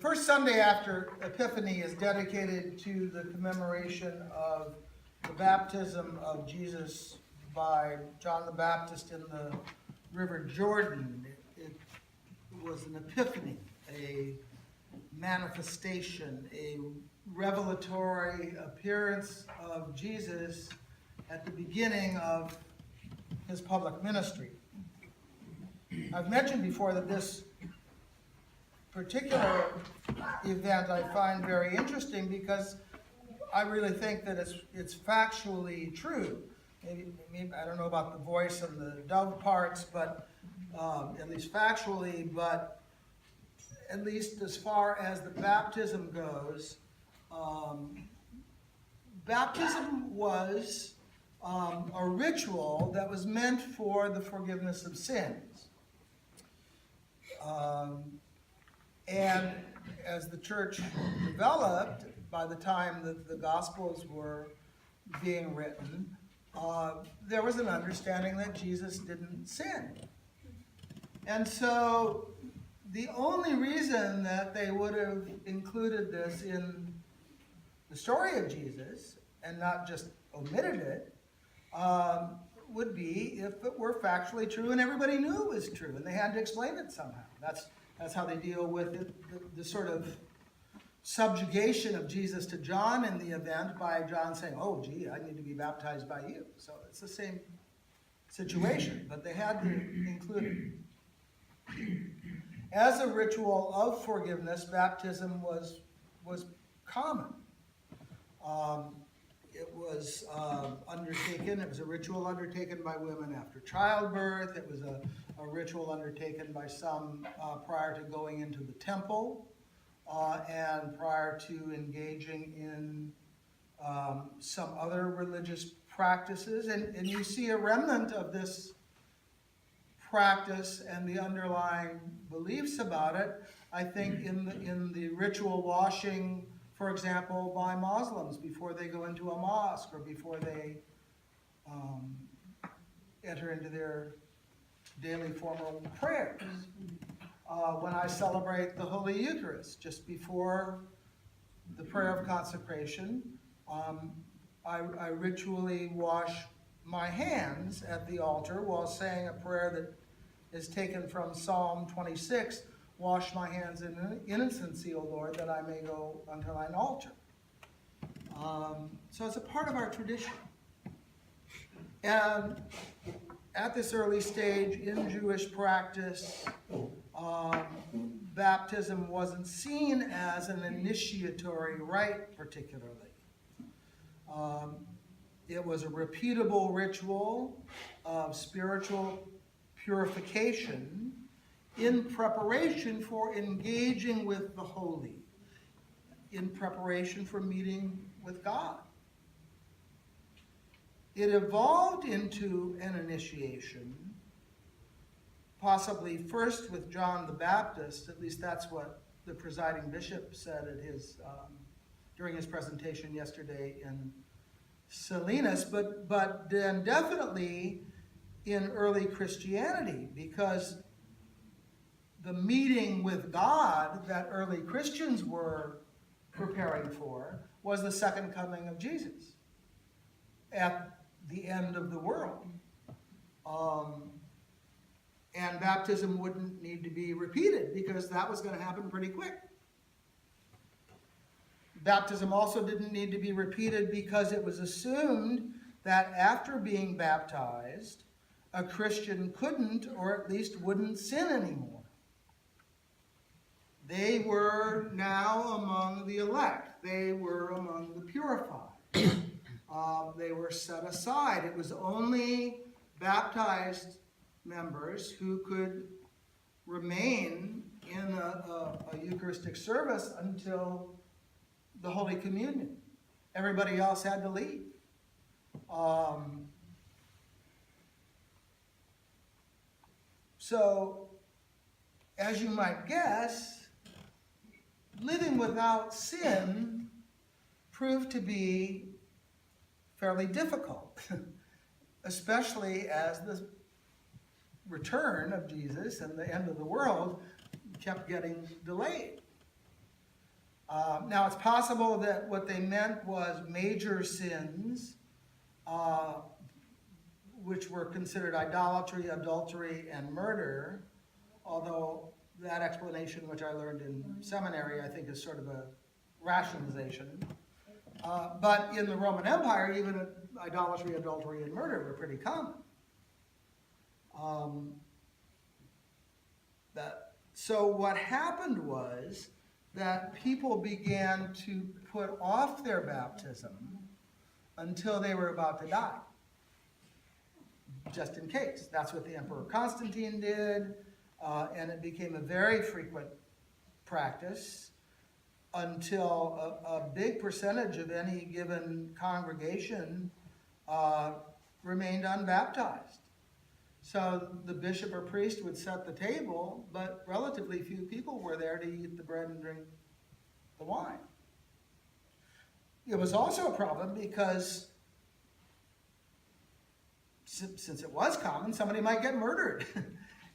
first Sunday after Epiphany is dedicated to the commemoration of the baptism of Jesus by John the Baptist in the River Jordan. It was an epiphany, a manifestation, a revelatory appearance of Jesus at the beginning of his public ministry. I've mentioned before that this particular event I find very interesting because I really think that it's factually true. Maybe I don't know about the voice and the dove parts, but at least factually, but at least as far as the baptism goes, baptism was a ritual that was meant for the forgiveness of sins. And as the church developed, by the time that the Gospels were being written, there was an understanding that Jesus didn't sin. And so the only reason that they would have included this in the story of Jesus and not just omitted it would be if it were factually true and everybody knew it was true and they had to explain it somehow. That's how they deal with the sort of subjugation of Jesus to John in the event by John saying, oh, gee, I need to be baptized by you. So it's the same situation, but they had to include it. As a ritual of forgiveness, baptism was common. It was undertaken, it was a ritual undertaken by women after childbirth. It was a ritual undertaken by some prior to going into the temple and prior to engaging in some other religious practices. And you see a remnant of this practice and the underlying beliefs about it, I think, in the ritual washing, for example, by Muslims before they go into a mosque or before they enter into their daily formal prayers. When I celebrate the Holy Eucharist, just before the prayer of consecration, I ritually wash my hands at the altar while saying a prayer that is taken from Psalm 26, wash my hands in innocency, O Lord, that I may go unto thine altar. So it's a part of our tradition. And at this early stage in Jewish practice, baptism wasn't seen as an initiatory rite particularly. It was a repeatable ritual of spiritual purification in preparation for engaging with the holy, in preparation for meeting with God. It evolved into an initiation, possibly first with John the Baptist. At least that's what the presiding bishop said at his during his presentation yesterday in Salinas, but then definitely in early Christianity, because the meeting with God that early Christians were preparing for was the second coming of Jesus at the end of the world. And baptism wouldn't need to be repeated because that was going to happen pretty quick. Baptism also didn't need to be repeated because it was assumed that after being baptized, a Christian couldn't, or at least wouldn't, sin anymore. They were now among the elect. They were among the purified. They were set aside. It was only baptized members who could remain in a Eucharistic service until the Holy Communion. Everybody else had to leave. So, as you might guess, living without sin proved to be fairly difficult, especially as the return of Jesus and the end of the world kept getting delayed. Now, it's possible that what they meant was major sins, which were considered idolatry, adultery, and murder, although that explanation, which I learned in seminary, I think is sort of a rationalization. But in the Roman Empire, even idolatry, adultery, and murder were pretty common. So what happened was that people began to put off their baptism until they were about to die, just in case. That's what the Emperor Constantine did, and it became a very frequent practice until a big percentage of any given congregation remained unbaptized. So the bishop or priest would set the table, but relatively few people were there to eat the bread and drink the wine. It was also a problem because since it was common, somebody might get murdered.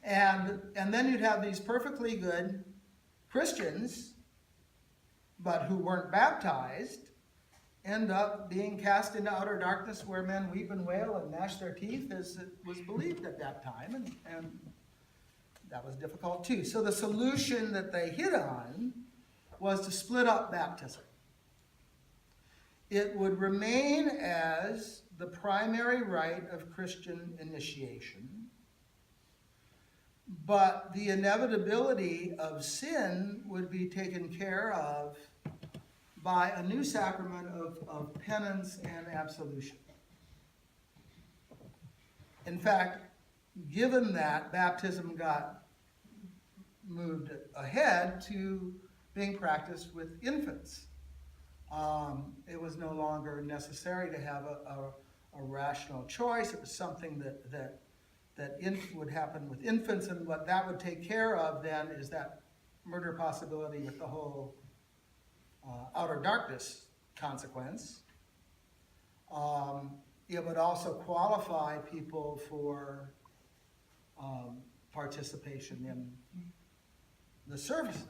and then you'd have these perfectly good Christians, but who weren't baptized, end up being cast into outer darkness where men weep and wail and gnash their teeth, as it was believed at that time, and that was difficult too. So the solution that they hit on was to split up baptism. It would remain as the primary rite of Christian initiation, but the inevitability of sin would be taken care of by a new sacrament of penance and absolution. In fact, given that, baptism got moved ahead to being practiced with infants. It was no longer necessary to have a rational choice. It was something that would happen with infants, and what that would take care of then is that murder possibility with the whole outer darkness consequence. It would also qualify people for participation in the services.